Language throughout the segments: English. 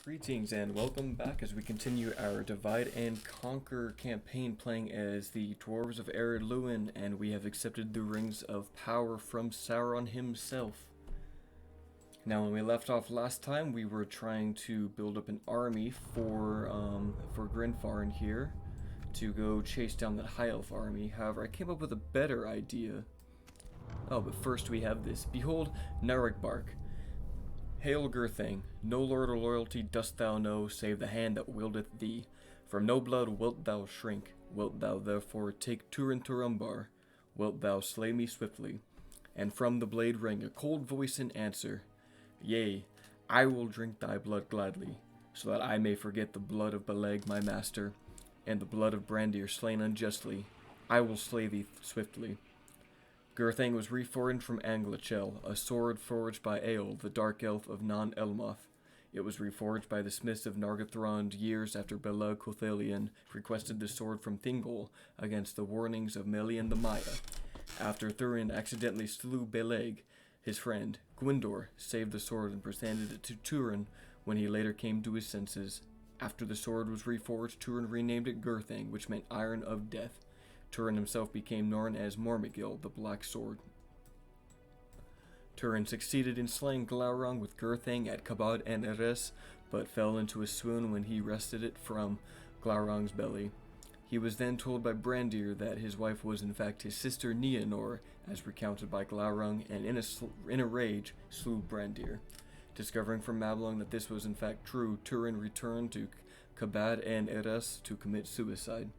Greetings and welcome back as we continue our Divide and Conquer campaign playing as the Dwarves of Ered Luin, and we have accepted the Rings of Power from Sauron himself. Now when we left off last time, we were trying to build up an army for Grinfarin here to go chase down that High Elf army. However, I came up with a better idea. Oh, but first we have this. Behold, Narigbark. Hail Gurthang, no lord or loyalty dost thou know, save the hand that wieldeth thee. From no blood wilt thou shrink, wilt thou therefore take Turin Turumbar, wilt thou slay me swiftly. And from the blade rang a cold voice in answer, Yea, I will drink thy blood gladly, so that I may forget the blood of Beleg my master, and the blood of Brandir slain unjustly. I will slay thee swiftly. Gurthang was reforged from Anglachel, a sword forged by Eol, the dark elf of Non-Elmoth. It was reforged by the smiths of Nargothrond years after Beleg Cothalion requested the sword from Thingol against the warnings of Melian the Maya. After Thurin accidentally slew Beleg, his friend, Gwyndor saved the sword and presented it to Turin when he later came to his senses. After the sword was reforged, Turin renamed it Gurthang, which meant Iron of Death. Turin himself became known as Mormigil, the Black Sword. Turin succeeded in slaying Glaurung with Gurthang at Kabad and Eres, but fell into a swoon when he wrested it from Glaurung's belly. He was then told by Brandir that his wife was in fact his sister Nienor, as recounted by Glaurung, and in a rage slew Brandir. Discovering from Mablung that this was in fact true, Turin returned to Kabad and Eres to commit suicide.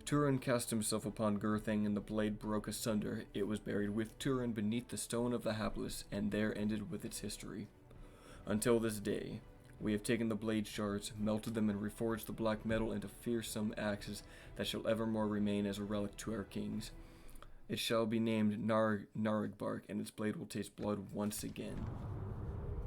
Turin cast himself upon Gurthang, and the blade broke asunder. It was buried with Turin beneath the Stone of the Hapless, and there ended with its history. Until this day, we have taken the blade shards, melted them, and reforged the black metal into fearsome axes that shall evermore remain as a relic to our kings. It shall be named Narigbark, and its blade will taste blood once again.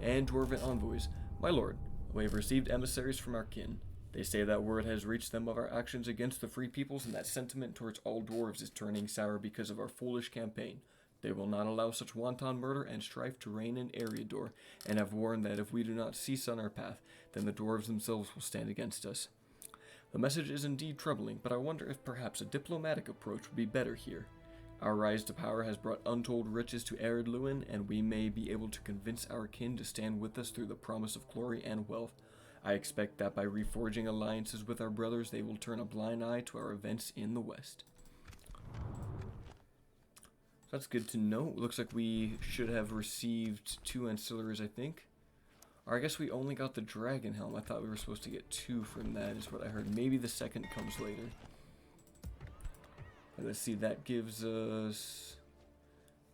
And Dwarven envoys, my lord, we have received emissaries from our kin. They say that word has reached them of our actions against the free peoples, and that sentiment towards all dwarves is turning sour because of our foolish campaign. They will not allow such wanton murder and strife to reign in Eriador, and have warned that if we do not cease on our path, then the dwarves themselves will stand against us. The message is indeed troubling, but I wonder if perhaps a diplomatic approach would be better here. Our rise to power has brought untold riches to Ered Luin, and we may be able to convince our kin to stand with us through the promise of glory and wealth. I expect that by reforging alliances with our brothers, they will turn a blind eye to our events in the West. That's good to know. Looks like we should have received 2 ancillaries, I think. Or I guess we only got the Dragon Helm. I thought we were supposed to get 2 from that, is what I heard. Maybe the second comes later. But let's see, that gives us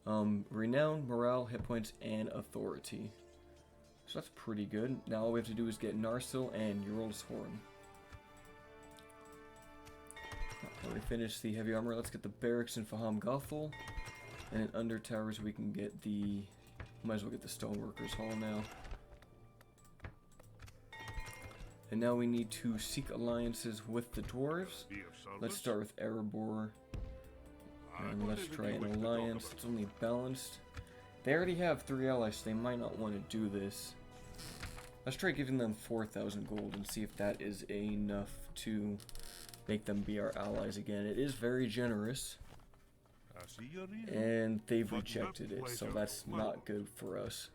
renown, morale, hit points, and authority. So that's pretty good. Now all we have to do is get Narsil and Ural's Horn. When we finish the heavy armor, let's get the barracks in Faham Gothel. And in Under Towers we can get the... Might as well get the Stoneworkers Hall now. And now we need to seek alliances with the dwarves. Let's start with Erebor. And let's try an alliance. It's only balanced. They already have 3 allies, so they might not want to do this. Let's try giving them 4,000 gold and see if that is enough to make them be our allies again. It is very generous. And they've rejected it, so that's not good for us.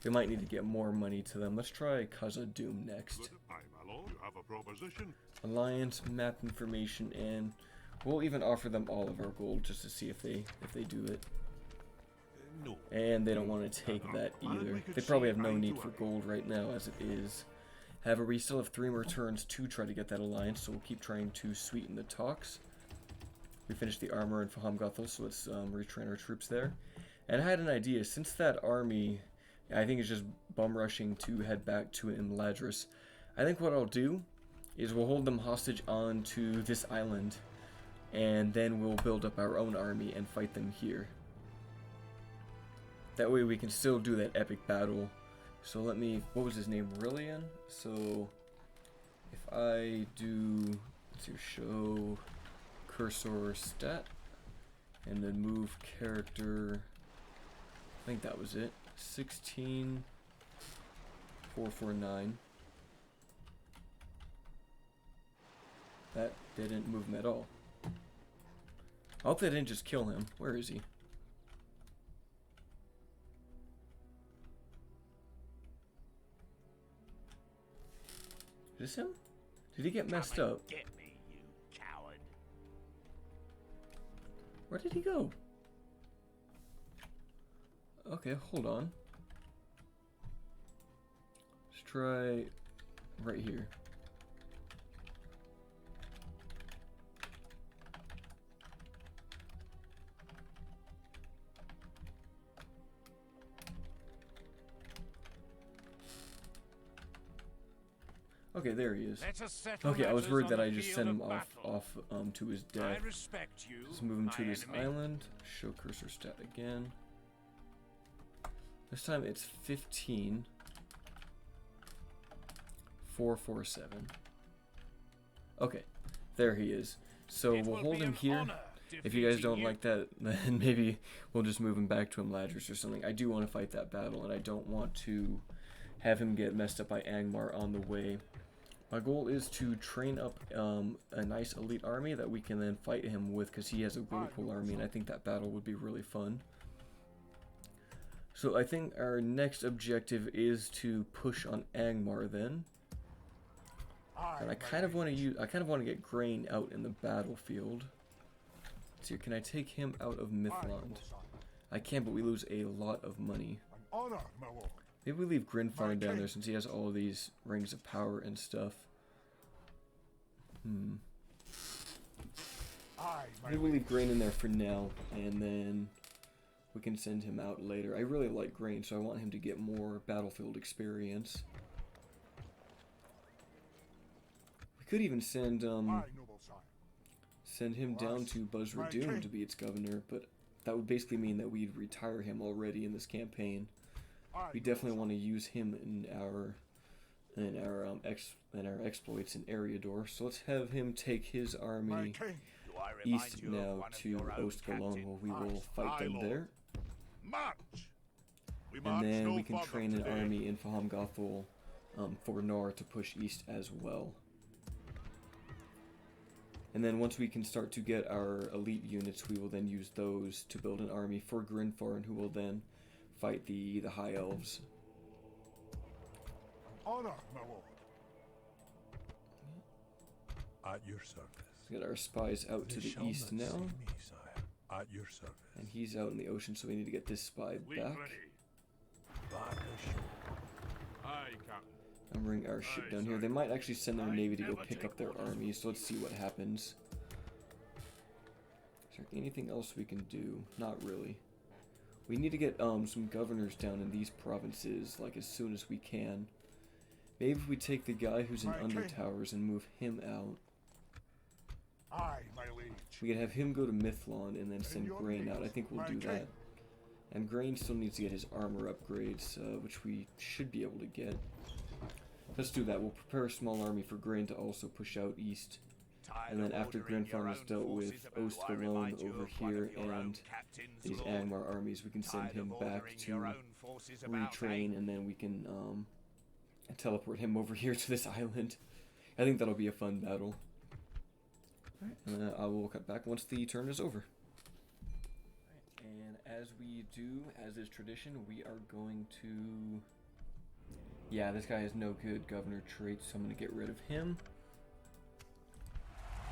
We might need to get more money to them. Let's try Khazad-dûm next. Alliance, map information, and we'll even offer them all of our gold just to see if they do it. And they don't want to take that either. They probably have no need for gold right now as it is. However, we still have 3 more turns to try to get that alliance, so we'll keep trying to sweeten the talks. We finished the armor in Faham Gothel, so let's retrain our troops there. And I had an idea. Since that army, I think, is just bum rushing to head back to Imladris, I think what I'll do is we'll hold them hostage onto this island, and then we'll build up our own army and fight them here. That way we can still do that epic battle. So let me, what was his name, Rillian? So if I do, let's see, show cursor stat, and then move character, I think that was it, 16, 449. That didn't move him at all. I hope they didn't just kill him. Where is he? Is this him? Did he get messed up? Get me, you coward. Where did he go? Okay, hold on. Let's try right here. Okay, there he is. Okay, I was worried that I just sent him off to his death. I respect you, Let's move him to this enemy. island. Show cursor stat again. This time it's 15. 447. Okay, there he is. So we'll hold him here. If you guys don't like that, then maybe we'll just move him back to Imladris or something. I do want to fight that battle, and I don't want to have him get messed up by Angmar on the way. My goal is to train up a nice elite army that we can then fight him with, because he has a really cool army, and I think that battle would be really fun. So I think our next objective is to push on Angmar then. And I kind of want to get Grain out in the battlefield. Let's see, can I take him out of Mythland? I can, but we lose a lot of money. Maybe we leave Grinfarn down there since he has all of these rings of power and stuff. Maybe we leave Grain in there for now, and then we can send him out later. I really like Grain, so I want him to get more battlefield experience. We could even send him down to Buzzradoon to be its governor, but that would basically mean that we'd retire him already in this campaign. We definitely want to use him in our exploits in Eriador. So let's have him take his army east now to Ostgalon, where we will fight them there. And then we can train an army in Fahamgathol for Nor to push east as well. And then once we can start to get our elite units, we will then use those to build an army for Grinfarn, who will then fight the High Elves. Honor, my lord. At your service. Let's get our spies out to the east now. Me, sire. At your service. And he's out in the ocean, so we need to get this spy back. And bring our ship down here. They might actually send their navy to go pick up their armies, so let's see what happens. Is there anything else we can do? Not really. We need to get some governors down in these provinces, like, as soon as we can. Maybe if we take the guy who's in Undertowers and move him out. Aye, my liege. We could have him go to Mythland and then send Grain out. I think we'll do that. And Grain still needs to get his armor upgrades, which we should be able to get. Let's do that. We'll prepare a small army for Grain to also push out east. And then after Grinfarn has dealt with Ostgalon over here and these Angmar armies, we can send him back to retrain, and then we can teleport him over here to this island. I think that'll be a fun battle. And then I will cut back once the turn is over. And as we do, as is tradition, we are going to... Yeah, this guy has no good governor traits, so I'm going to get rid of him.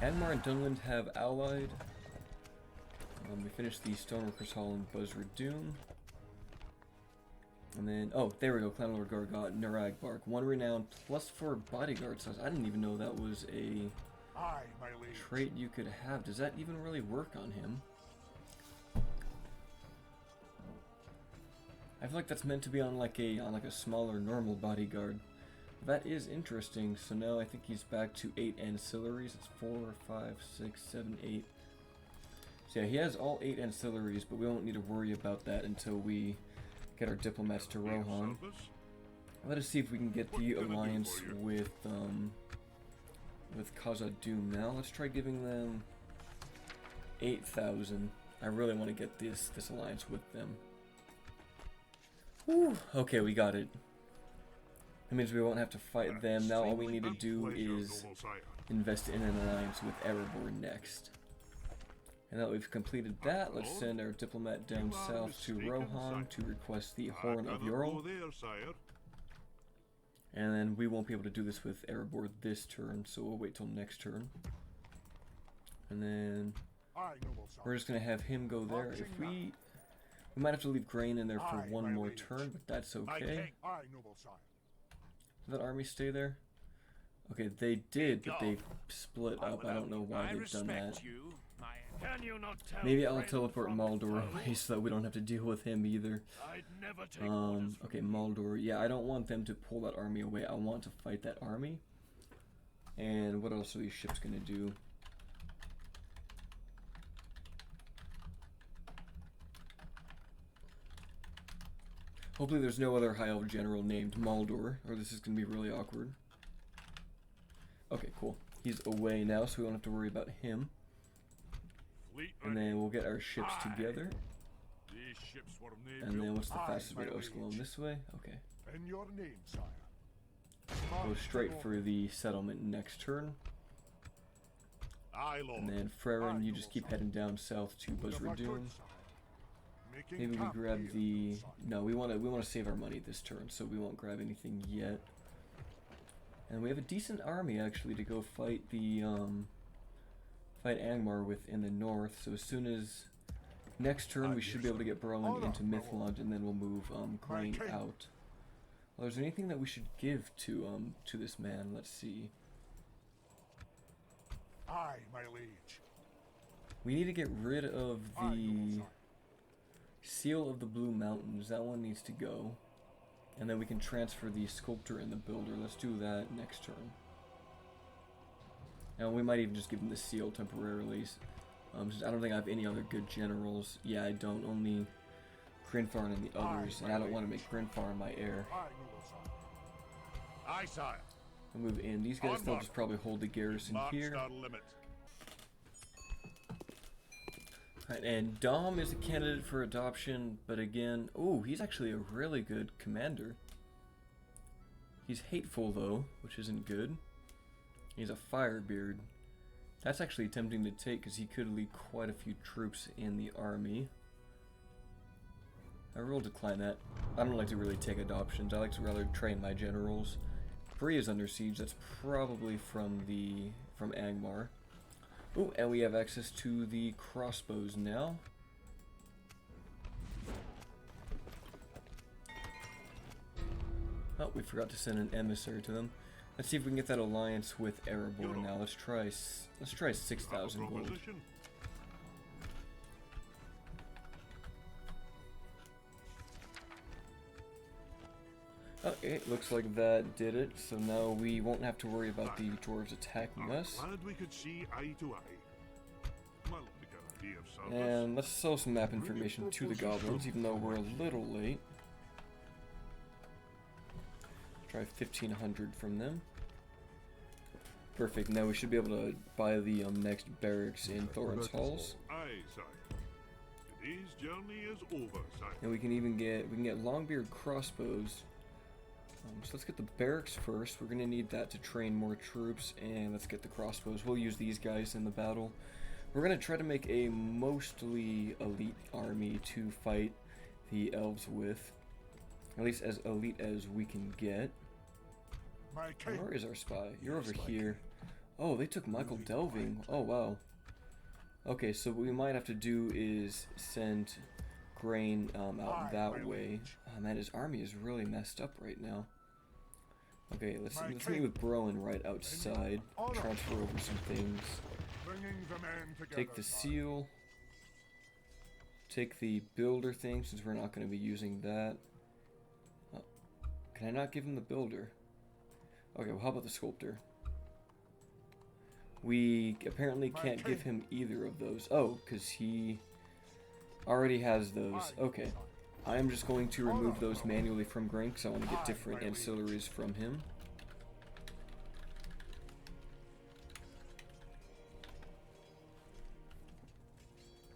Angmar and Dunland have allied. We finished the Stoneworkers Hall in Buzzradoon. And then, oh, there we go, Clan Lord Gargot, Naragbark. 1 renown plus 4 bodyguard size. I didn't even know that was a trait you could have. Does that even really work on him? I feel like that's meant to be on like a smaller normal bodyguard. That is interesting. So now I think he's back to 8 ancillaries. It's 4, 5, 6, 7, 8. So yeah, he has all 8 ancillaries, but we won't need to worry about that until we get our diplomats to Rohan. Let us see if we can get the alliance with Khazad-dûm now. Let's try giving them 8,000. I really want to get this alliance with them. Whew. Okay, we got it. That means we won't have to fight them. Now all we need to do is invest in an alliance with Erebor next. And now that we've completed that, let's send our diplomat down south to Rohan to request the Horn of Yorl. And then we won't be able to do this with Erebor this turn, so we'll wait till next turn. And then we're just going to have him go there. If we might have to leave grain in there for one more turn, but that's okay. Did that army stay there? Okay, they did, but they split up. I don't know why they've done that. Maybe I'll teleport Maldor away so that we don't have to deal with him either. Okay, Maldor. Yeah, I don't want them to pull that army away. I want to fight that army. And what else are these ships going to do? Hopefully there's no other High Elf general named Maldor, or this is going to be really awkward. Okay, cool. He's away now, so we don't have to worry about him. And then we'll get our ships together. And then what's the fastest way to Oskalon? This way? Okay. Go straight for the settlement next turn. And then Frerin, you just keep heading down south to Buzradun. Maybe we grab the... No, we want to save our money this turn, so we won't grab anything yet. And we have a decent army actually to go fight the fight Angmar with in the north. So as soon as next turn, we should be able to get Berlin into Mithlund, and then we'll move grain out. Well, is there anything that we should give to this man? Let's see. Aye, my liege. We need to get rid of the Seal of the Blue Mountains. That one needs to go. And then we can transfer the Sculptor and the Builder. Let's do that next turn. And we might even just give him the seal temporarily. Since I don't think I have any other good generals. Yeah, I don't. Only Grinfarn and the others. And I don't want to make Grinfarn my heir. Aye, sire. I'll move in. These guys, they'll just probably hold the garrison here. Right, and Dom is a candidate for adoption, but again, oh, he's actually a really good commander. He's hateful though, which isn't good. He's a Firebeard. That's actually tempting to take because he could lead quite a few troops in the army. I will decline that. I don't like to really take adoptions. I like to rather train my generals. Bree is under siege. That's probably from Angmar. Oh, and we have access to the crossbows now. Oh, we forgot to send an emissary to them. Let's see if we can get that alliance with Erebor now. Let's try 6,000 gold. Okay, looks like that did it. So now we won't have to worry about the dwarves attacking us. Glad we could see eye to eye. Well, we got a idea of service. And let's sell some map information to the goblins, even though we're a little late. Try 1,500 from them. Perfect. Now we should be able to buy the next barracks in Thorin's Halls. Aye, sire. Today's journey is over, sire. And we can even get Longbeard crossbows. So let's get the barracks first. We're gonna need that to train more troops, and let's get the crossbows. We'll use these guys in the battle. We're gonna try to make a mostly elite army to fight the elves with, at least as elite as we can get. Where is our spy? You're over here. Oh, they took Michael Delving. Oh wow. Okay, so what we might have to do is send grain out that way. Oh man, his army is really messed up right now. Okay, let's meet with Broen right outside. Transfer over some things. Take the seal. Take the builder thing since we're not going to be using that. Oh, can I not give him the builder? Okay, well how about the sculptor? We apparently can't give him either of those. Oh, because he already has those. Okay. I am just going to remove those manually from grain because I want to get different ancillaries from him.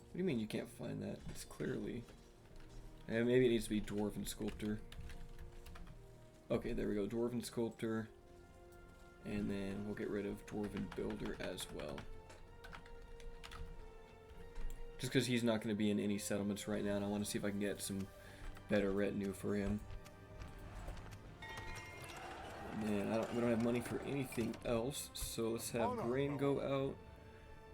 What do you mean you can't find that? It's clearly... maybe it needs to be Dwarven Sculptor. Okay, there we go. Dwarven Sculptor. And then we'll get rid of Dwarven Builder as well. Just because he's not going to be in any settlements right now, and I want to see if I can get some better retinue for him. Man, we don't have money for anything else, so let's have Grain go out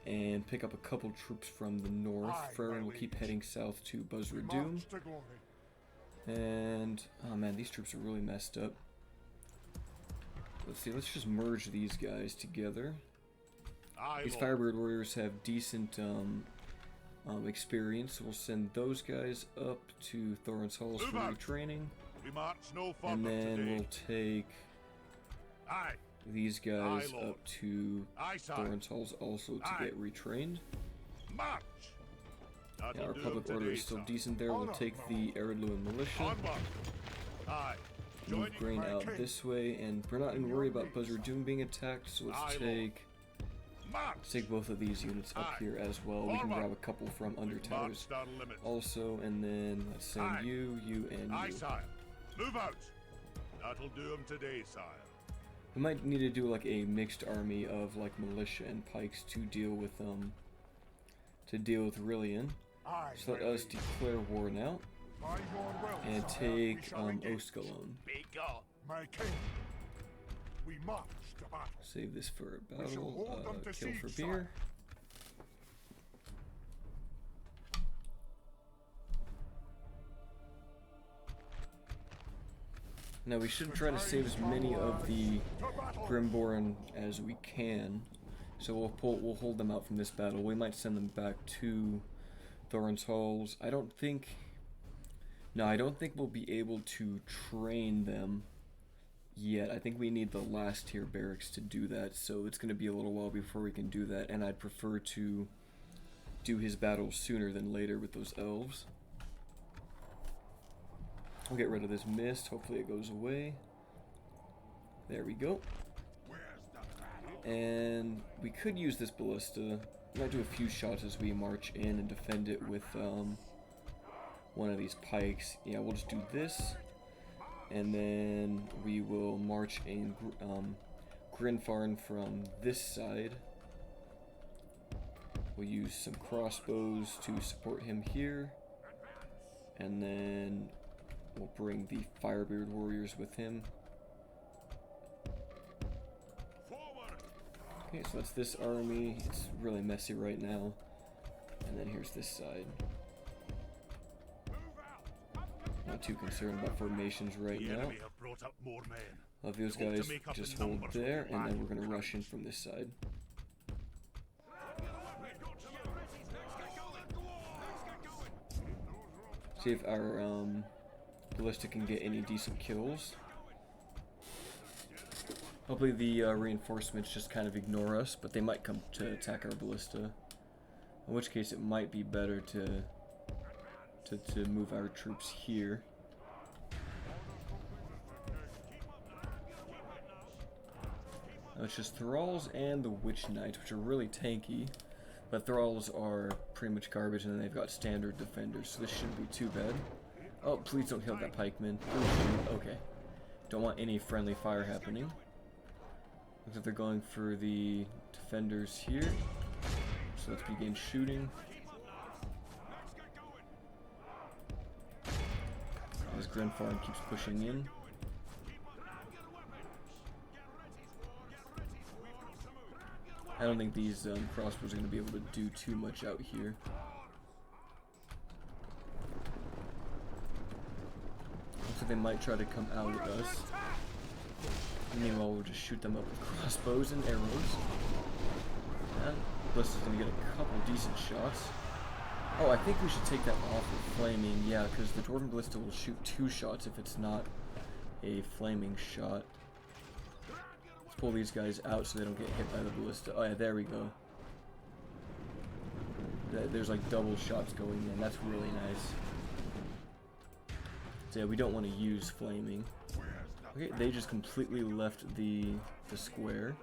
and pick up a couple troops from the north. Ferrin will keep heading south to Buzzer Doom. And, oh man, these troops are really messed up. Let's see, let's just merge these guys together. These Firebird Warriors have decent experience, so we'll send those guys up to Thorin's Halls for retraining. And then we'll take these guys up to Thorin's Halls also to get retrained. Yeah, our public order is still decent there. We'll take the Ered Luin militia. Move Grain out this way, and we're not going to worry about Buzzer Doom being attacked, so let's take both of these units up here as well. We can grab a couple from under towers also, and then let's send you, and you. Move out. That'll do him today, sire. We might need to do like a mixed army of like militia and pikes to deal with Rillian. So let us declare war now and take Oskalon. My king, we march to battle. Save this for a battle. Kill for beer. Now we should try to save as many of the Grimborn as we can. So we'll hold them out from this battle. We might send them back to Thorin's Halls. I don't think we'll be able to train them yet. I think we need the last tier barracks to do that, so it's going to be a little while before we can do that, and I'd prefer to do his battles sooner than later with those elves. We'll get rid of this mist. Hopefully it goes away. There we go. And we could use this ballista. We might do a few shots as we march in and defend it with one of these pikes. Yeah, we'll just do this. And then we will march in Grinfarn from this side. We'll use some crossbows to support him here. And then we'll bring the Firebeard warriors with him. Okay, so that's this army. It's really messy right now. And then here's this side. Not too concerned about formations right now. Let those guys just hold there, and then we're going to rush in from this side. See if our ballista can get any decent kills. Hopefully the reinforcements just kind of ignore us, but they might come to attack our ballista. In which case it might be better to move our troops here. Now it's just Thralls and the Witch Knights, which are really tanky. But Thralls are pretty much garbage, and then they've got standard defenders, so this shouldn't be too bad. Oh, please don't kill that pikeman. Okay. Don't want any friendly fire happening. Looks like they're going for the defenders here. So let's begin shooting. As Grenfarn keeps pushing in. I don't think these crossbows are going to be able to do too much out here. Looks like they might try to come out with us. Meanwhile, we'll just shoot them up with crossbows and arrows. And Blister's going to get a couple decent shots. Oh, I think we should take that off with flaming. Yeah, because the Dwarven Ballista will shoot 2 shots if it's not a flaming shot. Let's pull these guys out so they don't get hit by the ballista. Oh yeah, there we go. There's like double shots going in. That's really nice. So yeah, we don't want to use flaming. Okay, they just completely left the square.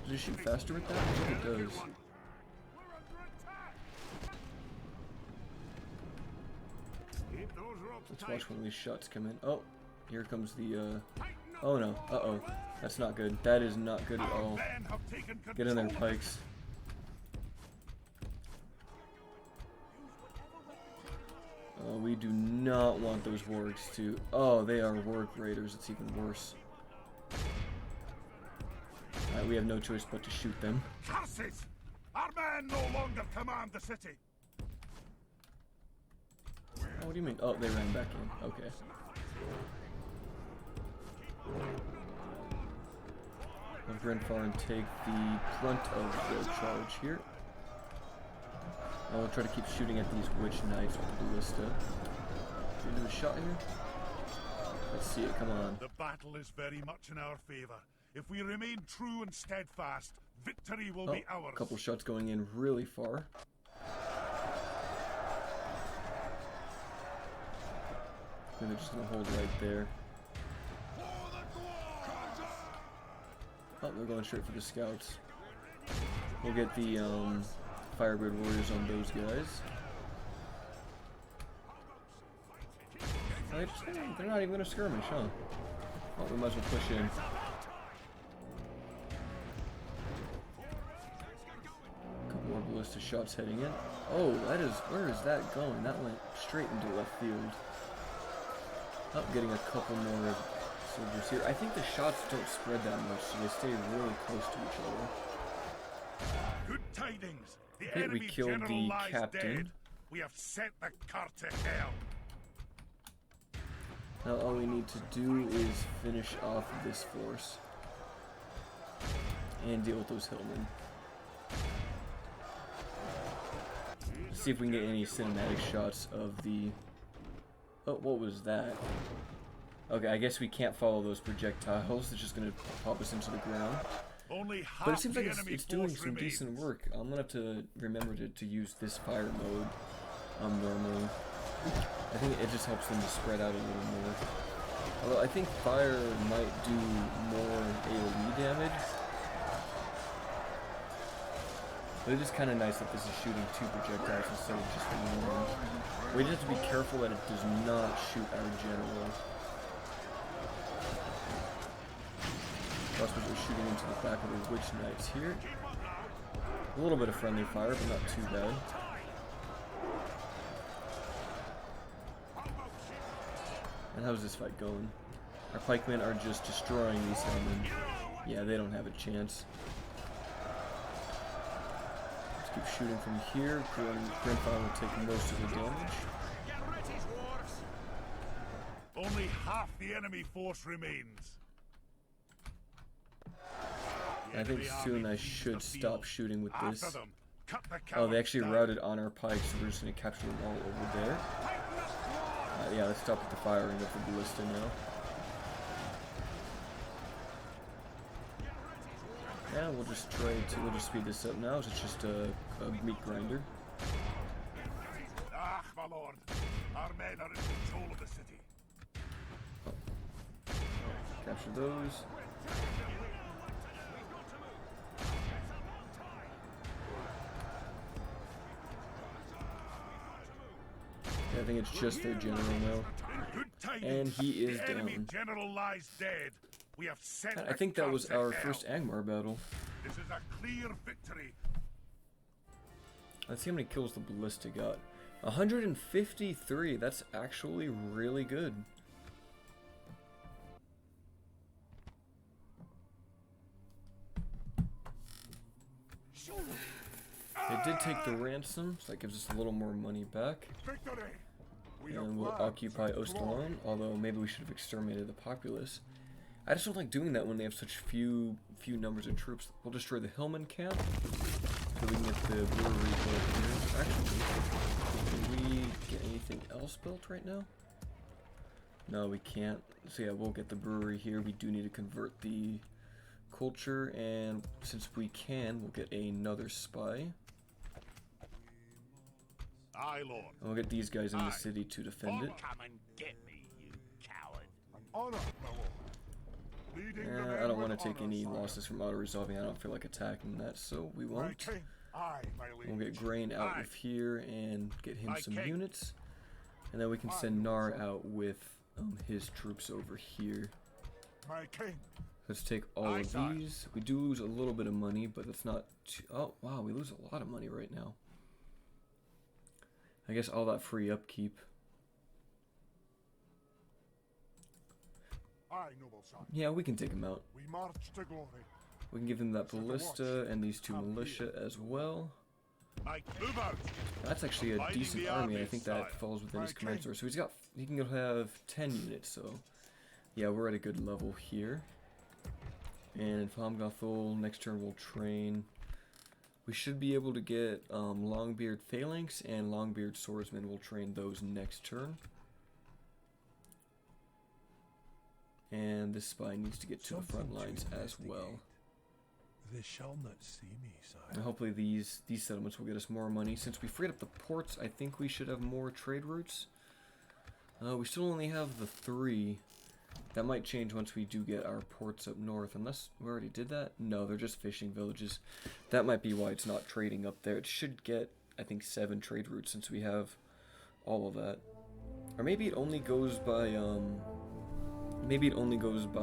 Does it shoot faster with that? I think it does. Keep those ropes Let's tight. watch one of these shots come in. Oh, here comes the, oh no, uh-oh. That's not good. That is not good at all. Men have taken Get in there, control of pikes. We do not want those wargs to... Oh, they are warg raiders. It's even worse. Alright, we have no choice but to shoot them. Curses! Our men no longer command the city. Oh, what do you mean? Oh, they ran back in. Okay. Have Grenfar take the brunt of the charge here. I'll try to keep shooting at these witch knights with the ballista. Should we do a shot here? Let's see it, come on. The battle is very much in our favor. If we remain true and steadfast, victory will be ours. A couple shots going in really far. I think they're just gonna hold right there. Oh, they're going straight for the scouts. We'll get the Firebird Warriors on those guys. They're not even gonna skirmish, huh? Oh, we might as well push in. Couple more ballista shots heading in. Oh, that is, where is that going? That went straight into left field. Oh, getting a couple more soldiers here. I think the shots don't spread that much, so they stay really close to each other. Good tidings. The Okay, we enemy killed general the lies captain. dead. We have sent the cart to hell. Now all we need to do is finish off this force and deal with those hillmen. See if we can get any cinematic shots of the... Oh, what was that? Okay, I guess we can't follow those projectiles. It's just gonna pop us into the ground. Only half But it seems like the it's enemy doing force some remains. decent work. I'm gonna have to remember to use this fire mode normally. I think it just helps them to spread out a little more. Although I think fire might do more AoE damage. But it is kind of nice that this is shooting two projectiles instead of just one. We just have to be careful that it does not shoot our general. Plus we're shooting into the back of the witch knights here. A little bit of friendly fire, but not too bad. And how's this fight going? Our pikemen are just destroying these hillmen. Yeah, they don't have a chance. Let's keep shooting from here. Grenfar will take most of the damage. Only half the enemy force remains. I think soon I should stop shooting with this. After them. Cut the Oh, they cowards actually down. routed on our pikes, so we're just going to capture them all over there. Yeah, let's stop with the firing of the ballista now. Yeah, we'll just we'll just speed this up now. It's just a meat grinder. Ah, my lord. Our men are in control of the city. Capture those. I think it's just their general now. Good tidings. And he is the enemy down. general lies dead. We have sent I the think that cart was to our hell. first Angmar battle. This is a clear victory. Let's see how many kills the ballista got. 153. That's actually really good. They did take the ransom, so that gives us a little more money back. Victory. We have And we'll lands occupy and glory. Ostalon, although maybe we should have exterminated the populace. I just don't like doing that when they have such few numbers of troops. We'll destroy the Hillman camp, so we can get the brewery built here. Actually, can we get anything else built right now? No, we can't. So yeah, we'll get the brewery here. We do need to convert the culture, and since we can, we'll get another spy. Aye, Lord. And we'll get these guys in the Aye. city to defend it. Come and get me, you coward. An honor, my lord. Leading the I men don't want with to take honor, any sire. losses from auto-resolving. I don't feel like attacking that, so we My won't. king. Aye, my liege. We'll get Grain out Aye. of here and get him Aye, some king. units. And then we can send Nar out with his troops over here. My king. Let's take all of these. We do lose a little bit of money, but it's not too... Oh, wow, we lose a lot of money right now. I guess all that free upkeep. Aye, noble son. Yeah, we can take him out. We march to glory. We can give him that ballista and these 2 militia as well. Move out. That's actually a decent army. I think that falls within his command source. So he can have 10 units, so yeah, we're at a good level here. And Famgathol, next turn we'll train. We should be able to get Longbeard Phalanx and Longbeard Swordsman. We'll train those next turn. And this spy needs to get to the front lines as well. They shall not see me, sire. And hopefully these settlements will get us more money. Since we freed up the ports, I think we should have more trade routes. We still only have the 3. That might change once we do get our ports up north, unless we already did that? No, they're just fishing villages. That might be why it's not trading up there. It should get, I think, 7 trade routes since we have all of that. Or maybe it only goes by,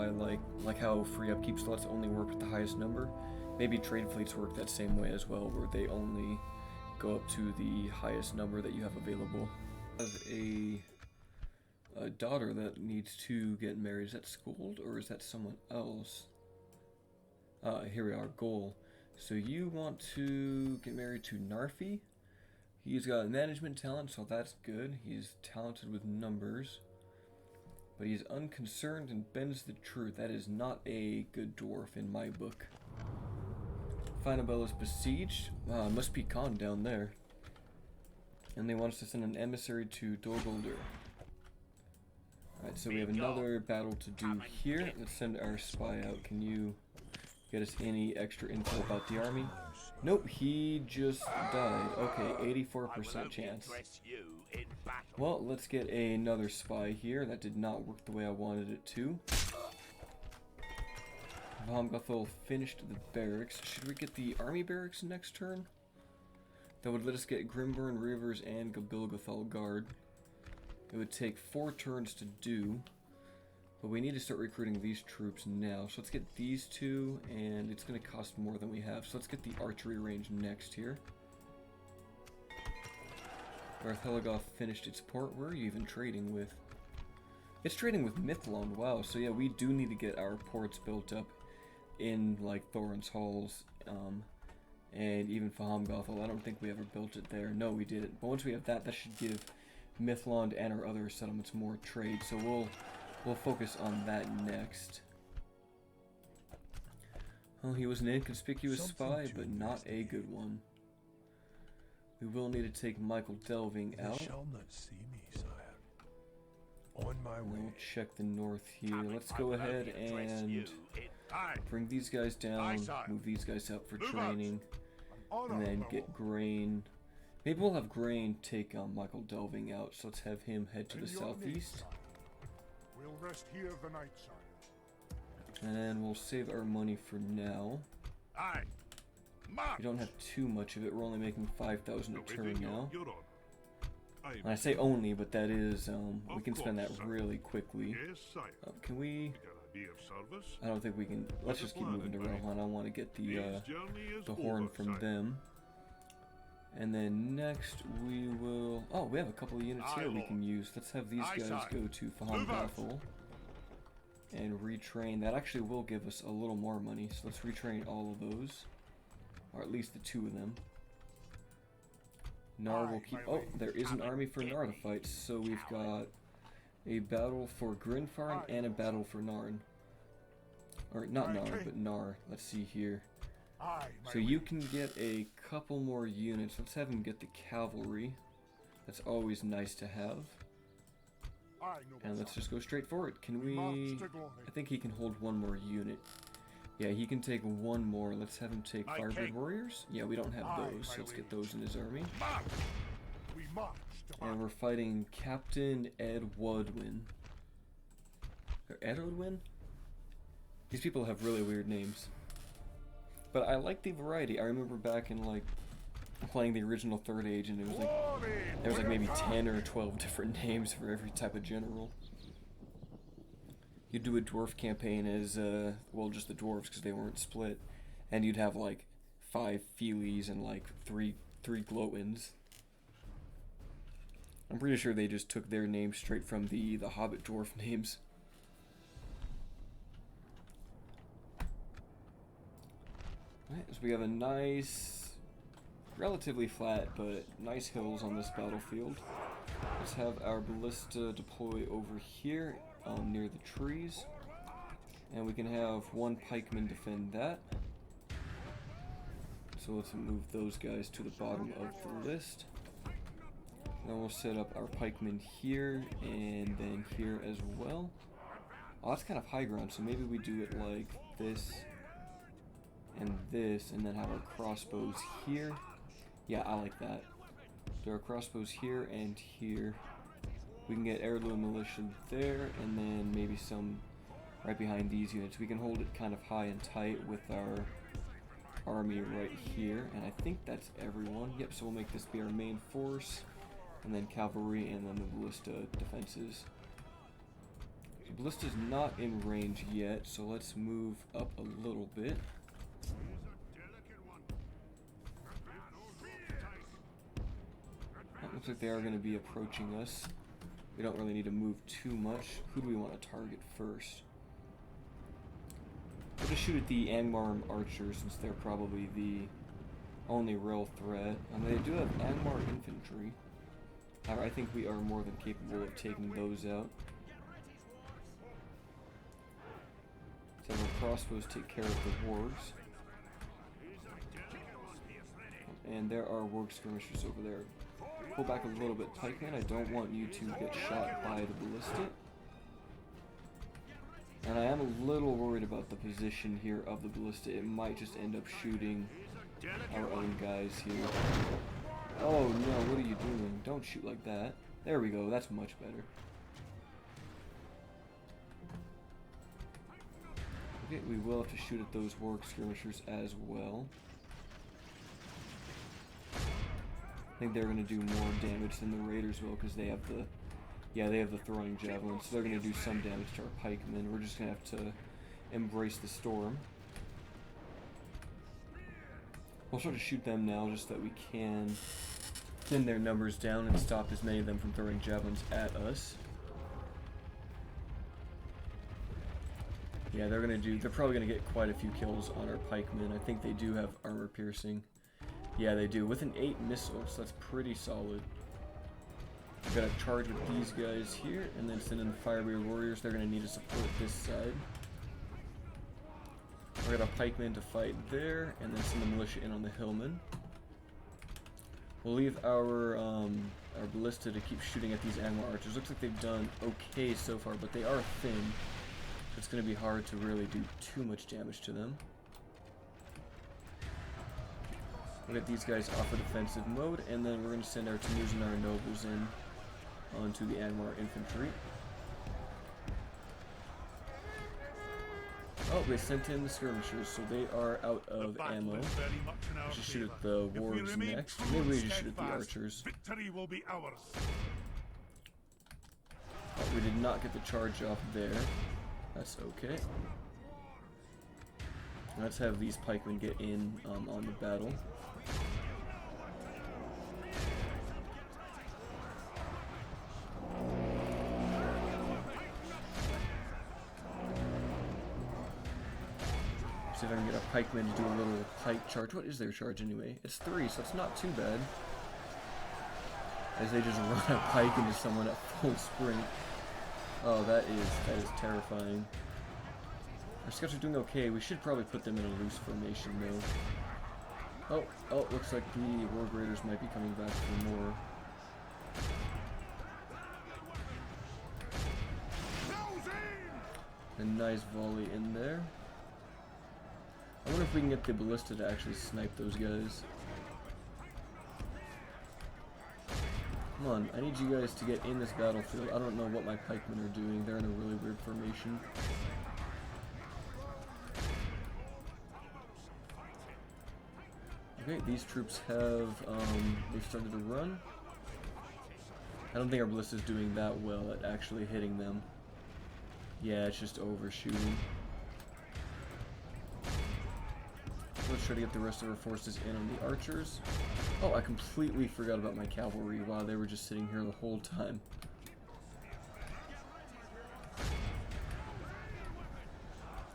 like how free upkeep slots only work with the highest number. Maybe trade fleets work that same way as well, where they only go up to the highest number that you have available. I have a daughter that needs to get married. Is that Skold or is that someone else? Here we are, goal. So you want to get married to Narfi. He's got management talent, so that's good. He's talented with numbers. But he's unconcerned and bends the truth. That is not a good dwarf in my book. Finabel is besieged. Wow, it must be Khan down there. And they want us to send an emissary to Dorgoldur. Alright, so we have another battle to do here. Let's send our spy out. Can you get us any extra info about the army? Nope, he just died. Okay, 84% chance. Well, let's get another spy here. That did not work the way I wanted it to. Valmgathol finished the barracks. Should we get the army barracks next turn? That would let us get Grimburn Rivers and Gabilgathol Guard. It would take 4 turns to do, but we need to start recruiting these troops now. So let's get these 2, and it's going to cost more than we have. So let's get the archery range next here. Garthelagoth finished its port. Where are you even trading with? It's trading with Mithlond. Wow. So yeah, we do need to get our ports built up in like Thorin's Halls, and even Fahamgothel. I don't think we ever built it there. No, we didn't. But once we have that, that should give Mithlond and our other settlements more trade. So we'll focus on that next. Well, he was an inconspicuous spy, but not a good one. We will need to take Michael Delving out. They shall not see me, sire. On my way. We'll check the north here. Let's go ahead and bring these guys down, move these guys out for training, and then get Grain. Maybe we'll have Grain take Michael Delving out, so let's have him head to the southeast. We'll rest here the night, sire. And then we'll save our money for now. We don't have too much of it. We're only making 5,000 a turn now. And I say only, but that is, we can spend that really quickly. Can we... I don't think we can... Let's just keep moving to Rohan. I want to get the horn from them. And then next we will... Oh, we have a couple of units here we can use. Let's have these guys go to Fahamgathol and retrain. That actually will give us a little more money, so let's retrain all of those. Or at least the 2 of them. Nar will keep... Oh, there is an army for Nar to fight, so we've got a battle for Grinfarn and a battle for Narn. Or, not Nar, but Nar. Let's see here. So you can get a couple more units. Let's have him get the cavalry. That's always nice to have. And let's just go straight for it. Can we... I think he can hold 1 more unit. Yeah, he can take 1 more. Let's have him take Firebird Warriors. Yeah, we don't have those, so let's get those in his army. And we're fighting Captain Ed Woodwin. Or Ed Woodwin? These people have really weird names. But I like the variety. I remember back in like playing the original Third Age, and it was like there was like maybe 10 or 12 different names for every type of general. You'd do a dwarf campaign as well, just the dwarves because they weren't split, and you'd have like 5 feelies and like three glowins. I'm pretty sure they just took their names straight from the Hobbit dwarf names. Right, so we have a nice, relatively flat, but nice hills on this battlefield. Let's have our ballista deploy over here, near the trees. And we can have one pikeman defend that. So let's move those guys to the bottom of the list. Then we'll set up our pikemen here, and then here as well. Oh, that's kind of high ground, so maybe we do it like this, and then have our crossbows here. Yeah, I like that. Do our crossbows here and here. We can get heirloom militia there, and then maybe some right behind these units. We can hold it kind of high and tight with our army right here, and I think that's everyone. Yep, so we'll make this be our main force, and then cavalry, and then the ballista defenses. So ballista's not in range yet, so let's move up a little bit. That looks like they are going to be approaching us. We don't really need to move too much. Who do we want to target first? We'll just shoot at the Angmar archers, since they're probably the only real threat. They do have Angmar infantry. However, I think we are more than capable of taking those out. So our crossbows take care of the wargs. And there are warg skirmishers over there. Pull back a little bit, pikeman. I don't want you to get shot by the ballista. And I am a little worried about the position here of the ballista. It might just end up shooting our own guys here. Oh no, what are you doing? Don't shoot like that. There we go, that's much better. Okay, we will have to shoot at those warg skirmishers as well. I think they're going to do more damage than the raiders will, because they have the, they have the throwing javelins, so they're going to do some damage to our pikemen. We're just going to have to embrace the storm. We'll try to shoot them now, just so that we can thin their numbers down and stop as many of them from throwing javelins at us. Yeah, they're probably going to get quite a few kills on our pikemen. I think they do have armor piercing. Yeah, they do, with an 8 missiles. That's pretty solid. We've got to charge with these guys here, and then send in the Firebeard Warriors. They're going to need to support this side. We're going to pikemen to fight there, and then send the militia in on the hillmen. We'll leave our ballista to keep shooting at these Angmar archers. Looks like they've done okay so far, but they are thin. It's going to be hard to really do too much damage to them. We'll get these guys off a defensive mode, and then we're going to send our Tanu's and our nobles in onto the Angmar infantry. Oh, they sent in the skirmishers, so they are out of ammo. Let's just shoot at the wargs next. Maybe we just shoot at the archers. Victory will be ours. Oh, we did not get the charge off there. That's okay. Let's have these pikemen get in on the battle. See if I can get a pikeman to do a little pike charge. What is their charge anyway? It's 3, so it's not too bad. As they just run a pike into someone at full sprint. Oh, that is terrifying. Our scouts are doing okay. We should probably put them in a loose formation though. Oh, looks like the warg raiders might be coming back for more. A nice volley in there. I wonder if we can get the ballista to actually snipe those guys. Come on, I need you guys to get in this battlefield. I don't know what my pikemen are doing. They're in a really weird formation. Okay, these troops have, they've started to run. I don't think our ballista's doing that well at actually hitting them. Yeah, it's just overshooting. Let's try to get the rest of our forces in on the archers. Oh, I completely forgot about my cavalry. Wow, they were just sitting here the whole time.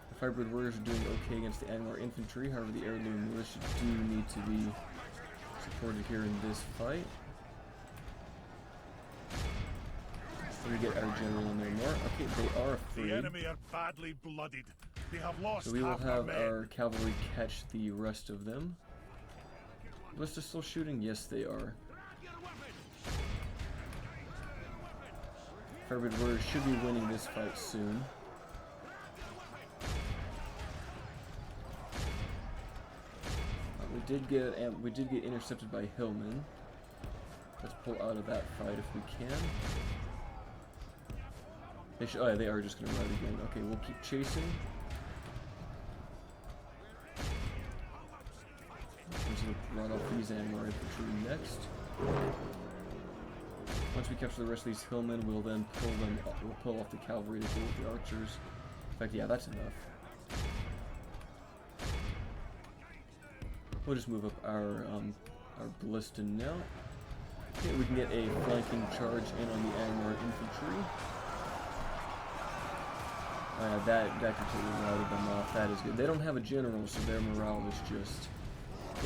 The Firebird warriors are doing okay against the Angmar infantry. However, the Ered Luin militia do need to be supported here in this fight. We get our general in there more. Okay, they are afraid. The enemy are badly blooded. They have lost So we will half their have men. our cavalry catch the rest of them. Ballista still shooting? Yes, they are. Firebird warriors should be winning this fight soon. We did get intercepted by Hillmen. Let's pull out of that fight if we can. Oh yeah, they are just gonna run again. Okay, we'll keep chasing. Let's run off these Angmar infantry next. Once we capture the rest of these Hillmen, we'll then pull off the cavalry to deal with the archers. In fact, yeah, that's enough. We'll just move up our ballista now. Okay, we can get a flanking charge in on the Angmar infantry. That completely routed them off. That is good. They don't have a general, so their morale is just...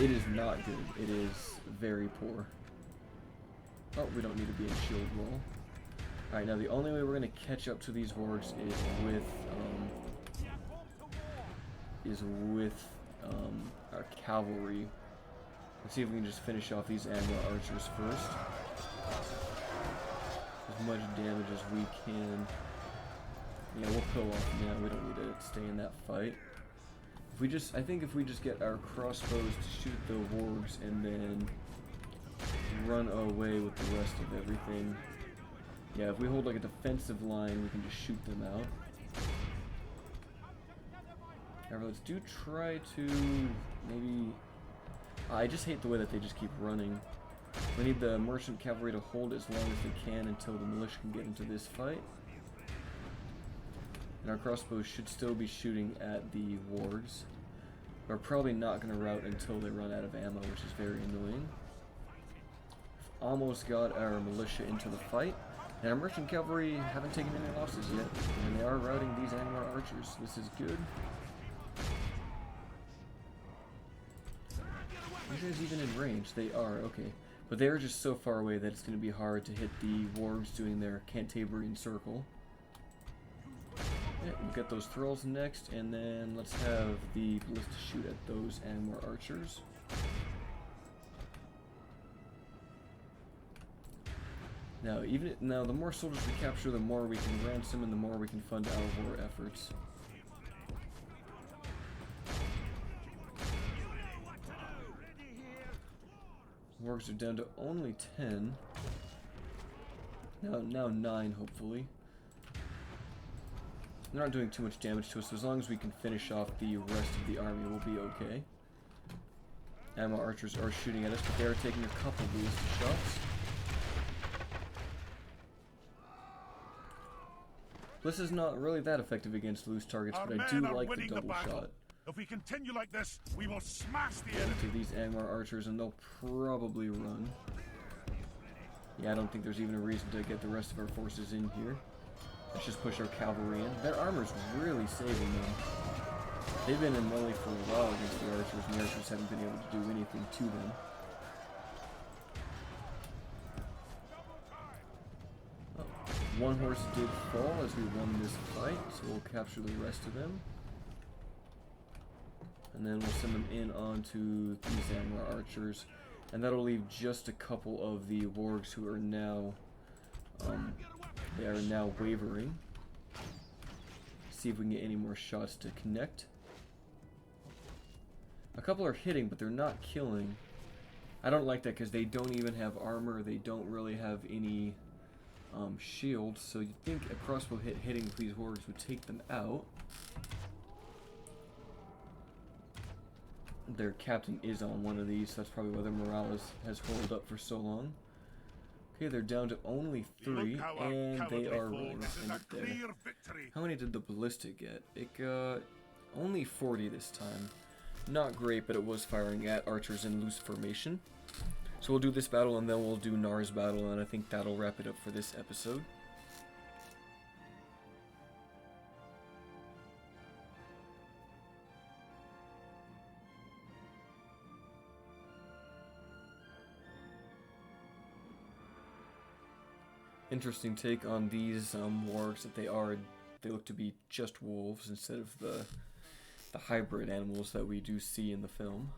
It is not good. It is very poor. Oh, we don't need to be in shield wall. Alright, now the only way we're going to catch up to these hordes is with our cavalry. Let's see if we can just finish off these Angmar archers first. As much damage as we can. Yeah, we'll pull off now. We don't need to stay in that fight. I think if we just get our crossbows to shoot the wargs and then run away with the rest of everything. Yeah, if we hold like a defensive line, we can just shoot them out. However, let's try to maybe... I just hate the way that they just keep running. We need the merchant cavalry to hold as long as they can until the militia can get into this fight. And our crossbows should still be shooting at the wargs. We're probably not going to rout until they run out of ammo, which is very annoying. We've almost got our militia into the fight. And our merchant cavalry haven't taken any losses yet. And they are routing these Angmar archers. This is good. Are you guys even in range? They are, okay. But they are just so far away that it's going to be hard to hit the wargs doing their Cantabrian circle. Yeah, we'll get those thralls next, and then let's have the ballista shoot at those Angmar archers. Now, the more soldiers we capture, the more we can ransom, and the more we can fund our war efforts. Wargs are down to only 10. Now 9, hopefully. They're not doing too much damage to us, so as long as we can finish off the rest of the army, we'll be okay. Angmar archers are shooting at us, but they are taking a couple ballista shots. This is not really that effective against loose targets, but I do like the double shot. If we continue like this, we will smash the enemy. To these Angmar archers, and they'll probably run. Yeah, I don't think there's even a reason to get the rest of our forces in here. Let's just push our cavalry in. Their armor's really saving them. They've been in melee for a while against the archers, and the archers haven't been able to do anything to them. Oh, one horse did fall as we won this fight, so we'll capture the rest of them. And then we'll send them in onto these Angmar archers. And that'll leave just a couple of the wargs who are now... they are now wavering. See if we can get any more shots to connect. A couple are hitting, but they're not killing. I don't like that because they don't even have armor. They don't really have any shields. So you'd think a crossbow hitting these wargs would take them out. their captain is on one of these, so that's probably why their morale has held up for so long. Okay, they're down to only 3, and they are really independent there. How many did the ballista get? It got only 40 this time. Not great, but it was firing at archers in loose formation. So we'll do this battle, and then we'll do Nar's battle, and I think that'll wrap it up for this episode. Interesting take on these wargs that they look to be just wolves instead of the hybrid animals that we do see in the film.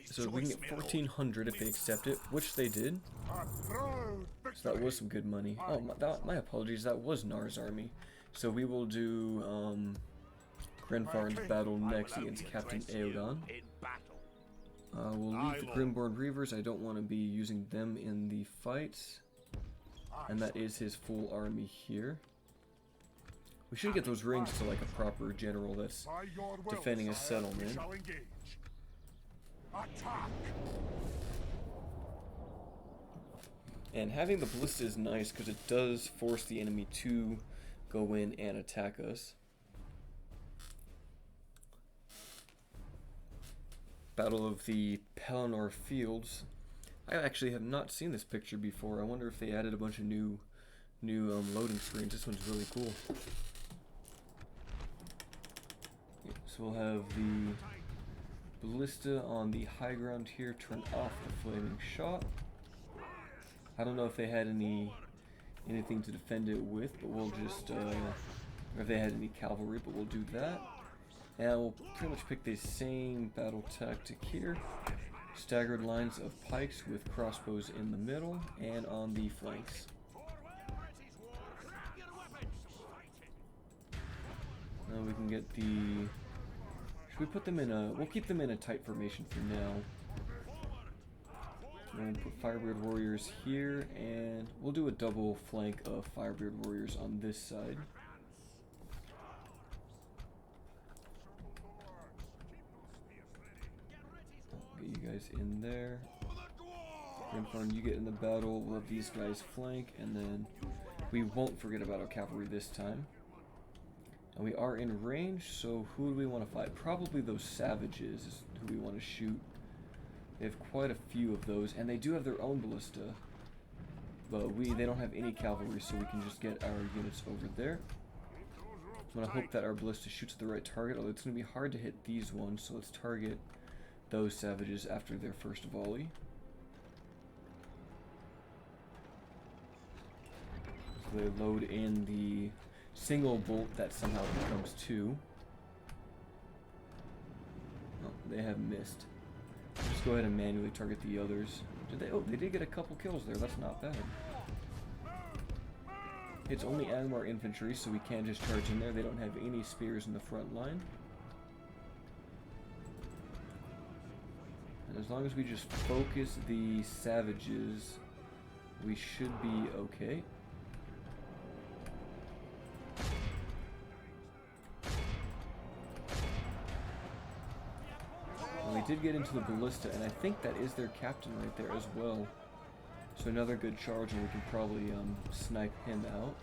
So we can get 1,400 if they accept it, which they did. So that was some good money. Oh, my apologies, that was Nar's army. So we will do Grenfarn's battle next against Captain Aegon. We'll leave the Grimborn Reavers. I don't want to be using them in the fights. And that is his full army here. We should get those rings to like a proper general that's defending a settlement. And having the ballista is nice because it does force the enemy to go in and attack us. Battle of the Pelennor Fields. I actually have not seen this picture before. I wonder if they added a bunch of new loading screens. This one's really cool. Yeah, so we'll have the ballista on the high ground here. Turn off the flaming shot. I don't know if they had anything to defend it with, but we'll just or if they had any cavalry, but we'll do that. And we'll pretty much pick the same battle tactic here. Staggered lines of pikes with crossbows in the middle and on the flanks. Now we can get the... Should we put them in a... We'll keep them in a tight formation for now. And we'll put Firebeard Warriors here, and we'll do a double flank of Firebeard Warriors on this side. Get you guys in there. Grimfarn, you get in the battle. We'll have these guys flank, and then we won't forget about our cavalry this time. And we are in range, so who do we want to fight? Probably those savages is who we want to shoot. They have quite a few of those, and they do have their own ballista. But they don't have any cavalry, so we can just get our units over there. I'm going to hope that our ballista shoots at the right target, although it's going to be hard to hit these ones, so let's target those savages after their first volley. So they load in the single bolt that somehow becomes 2. Oh, they have missed. Just go ahead and manually target the others. Did they? Oh, they did get a couple kills there. That's not bad. It's only Angmar infantry, so we can't just charge in there. They don't have any spears in the front line. And as long as we just focus the savages, we should be okay. And we did get into the ballista, and I think that is their captain right there as well. So another good charge, and we can probably snipe him out.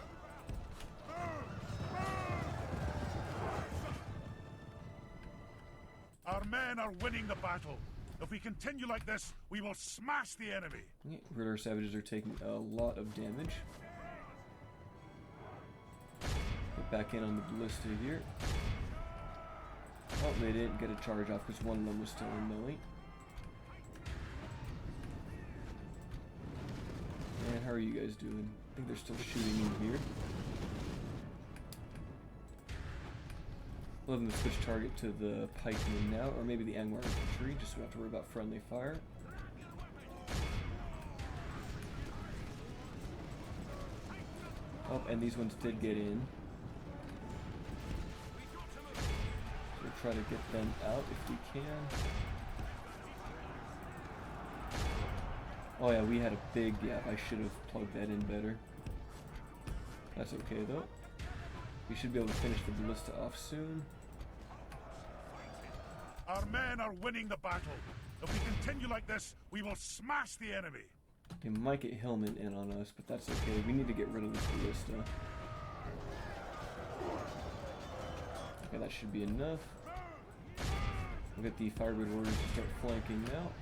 Our men are winning the battle. If we continue like this, we will smash the enemy. Yeah, Ritter savages are taking a lot of damage. Get back in on the ballista here. Oh, they didn't get a charge off because one of them was still in melee. And how are you guys doing? I think they're still shooting in here. We'll have them switch target to the pikemen now, or maybe the Angmar infantry, just so we don't have to worry about friendly fire. Oh, and these ones did get in. So we'll try to get them out if we can. Oh yeah, we had a big gap. I should have plugged that in better. That's okay though. We should be able to finish the ballista off soon. Our men are winning the battle. If we continue like this, we will smash the enemy. They might get Hillman in on us, but that's okay. We need to get rid of this ballista. Okay, that should be enough. We'll get the firebird warriors to start flanking now.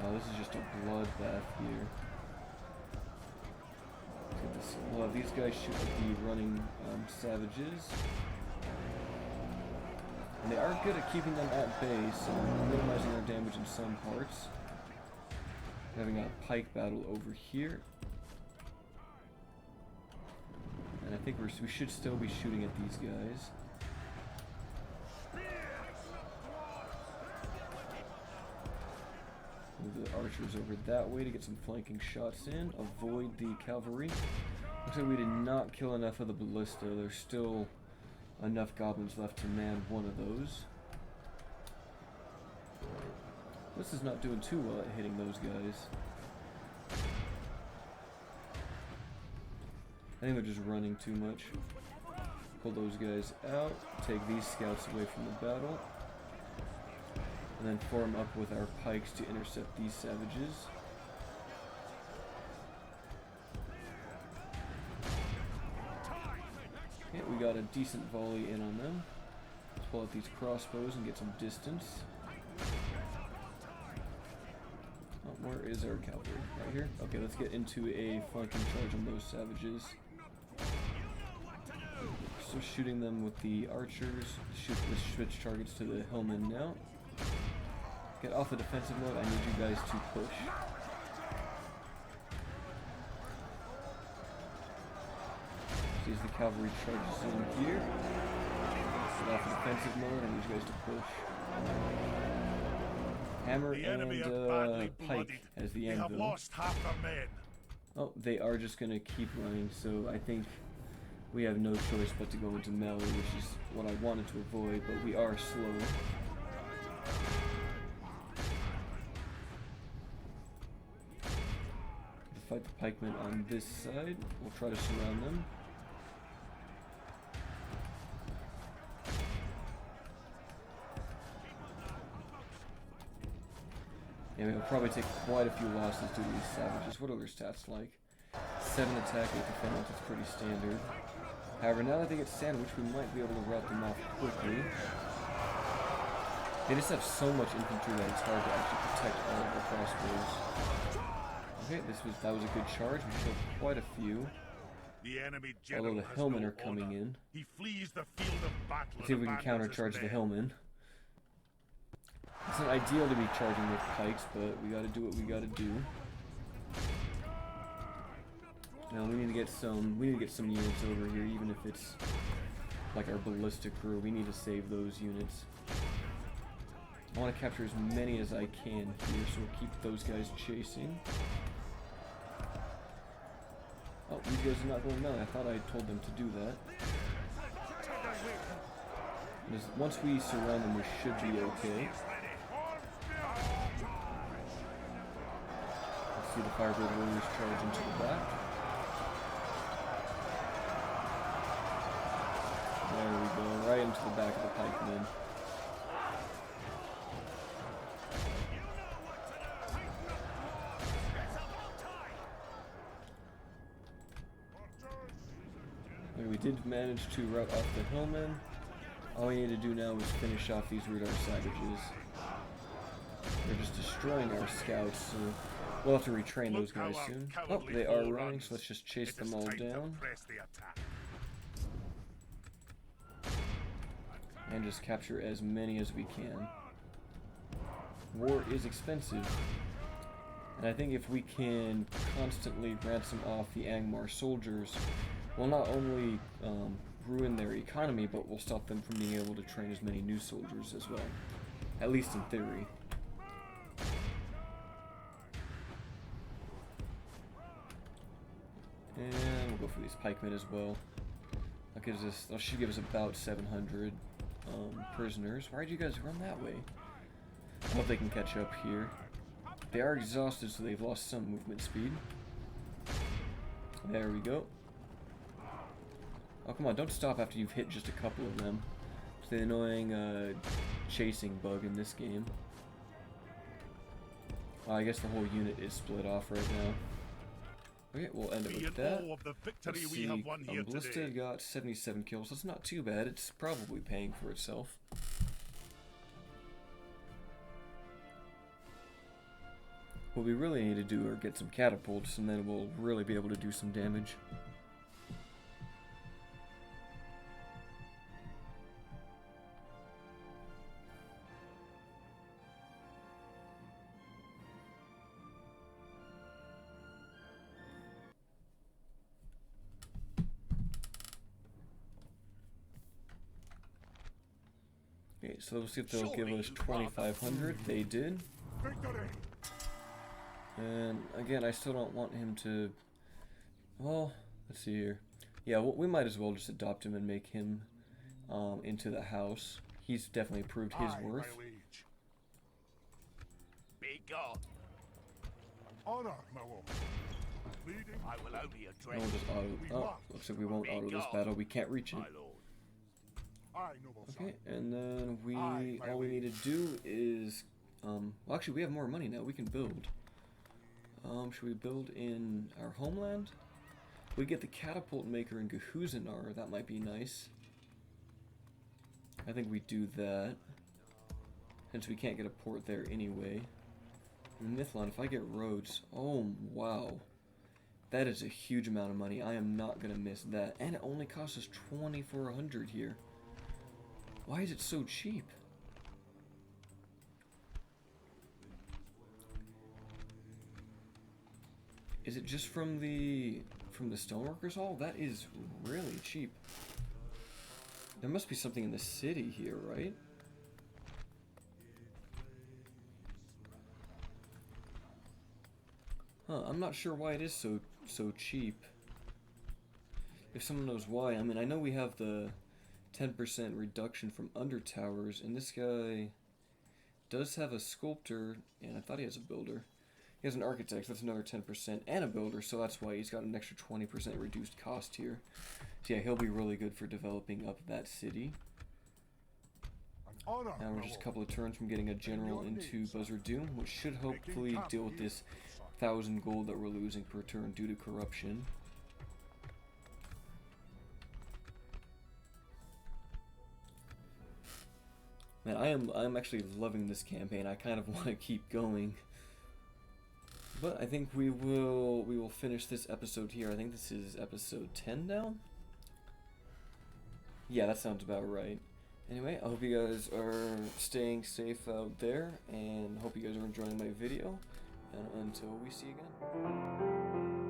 Oh, this is just a bloodbath here. Look at this. We'll have these guys shoot at the running savages. And they are good at keeping them at bay, so minimizing their damage in some parts. Having a pike battle over here. And I think we should still be shooting at these guys. Move the archers over that way to get some flanking shots in. Avoid the cavalry. Looks like we did not kill enough of the ballista. There's still enough goblins left to man one of those. This is not doing too well at hitting those guys. I think they're just running too much. Pull those guys out, take these scouts away from the battle, and then form up with our pikes to intercept these savages. Yeah, we got a decent volley in on them. Let's pull out these crossbows and get some distance. Oh, where is our cavalry? Right here? Okay, let's get into a flanking charge on those savages. So shooting them with the archers. Let's switch targets to the hillmen now. Get off the defensive mode. I need you guys to push. As the cavalry charges in here. Get off the defensive mode. I need you guys to push. Hammer and pike as the anvil. They have lost half their men. Oh, they are just gonna keep running, so I think we have no choice but to go into melee, which is what I wanted to avoid, but we are slow. Fight the pikemen on this side. We'll try to surround them. Yeah, we'll probably take quite a few losses due to these savages. What are their stats like? 7 attack, 8 defense, it's pretty standard. However, now that they get sandwiched, we might be able to rout them off quickly. They just have so much infantry that it's hard to actually protect all of their crossbows. Okay, that was a good charge. We killed quite a few. The enemy general although the hillmen are coming in. He flees the field of battle. Let's see if we can countercharge the hillmen. It's not ideal to be charging with pikes, but we gotta do what we gotta do. Now we need to get some units over here, even if it's like our ballistic crew. We need to save those units. I want to capture as many as I can here, so we'll keep those guys chasing. Oh, these guys are not going down. I thought I told them to do that. Once we surround them, we should be okay. Let's see the firebird warriors charge into the back. There we go, right into the back of the pikemen. Okay, we did manage to rout off the hillmen. All we need to do now is finish off these Rudar savages. They're just destroying our scouts, so we'll have to retrain those guys soon. Oh, they are running, so let's just chase them all down. And just capture as many as we can. War is expensive. And I think if we can constantly ransom off the Angmar soldiers, we'll not only ruin their economy, but we'll stop them from being able to train as many new soldiers as well. At least in theory. And we'll go for these pikemen as well. That should give us about 700 prisoners. Why'd you guys run that way? I hope they can catch up here. They are exhausted, so they've lost some movement speed. There we go. Oh, come on, don't stop after you've hit just a couple of them. It's the annoying chasing bug in this game. I guess the whole unit is split off right now. Okay, we'll end it with that. Of the victory Let's we see, have won here Ballista today. got 77 kills. That's not too bad. It's probably paying for itself. What we really need to do are get some catapults, and then we'll really be able to do some damage. Okay, so let's see if they'll give us 2,500. They did. Victory! And again, I still don't want him to. Well, let's see here. Yeah, we might as well just adopt him and make him into the house. He's definitely proved his worth. My liege. Be gone. Honor, my lord. Leading. I will only We'll address just auto. Oh, looks like we won't auto this battle. We can't reach it. my lord. Aye, noble son. Okay, and then Aye, my all we need liege. to do is well, actually we have more money now. We can build. Should we build in our homeland? We get the catapult maker in Gurthang. That might be nice. I think we do that, since we can't get a port there anyway. In Mithlon, if I get roads, oh wow, that is a huge amount of money. I am not gonna miss that, and it only costs us 2,400 here. Why is it so cheap? Is it just from the stoneworkers hall? That is really cheap. There must be something in the city here, right? Huh, I'm not sure why it is so cheap. If someone knows why, I mean, I know we have the 10% reduction from under towers, and this guy does have a sculptor, and I thought he has a builder. He has an architect, so that's another 10%, and a builder, so that's why he's got an extra 20% reduced cost here. So yeah, he'll be really good for developing up that city. Honor, Now we're my just a lord. couple of turns from getting a general into Buzzard Doom, which should hopefully deal with this 1,000 gold that we're losing per turn due to corruption. Man, I'm actually loving this campaign. I kind of want to keep going. But I think we will finish this episode here. I think this is episode 10 now. Yeah, that sounds about right. Anyway, I hope you guys are staying safe out there, and hope you guys are enjoying my video. And until we see you again.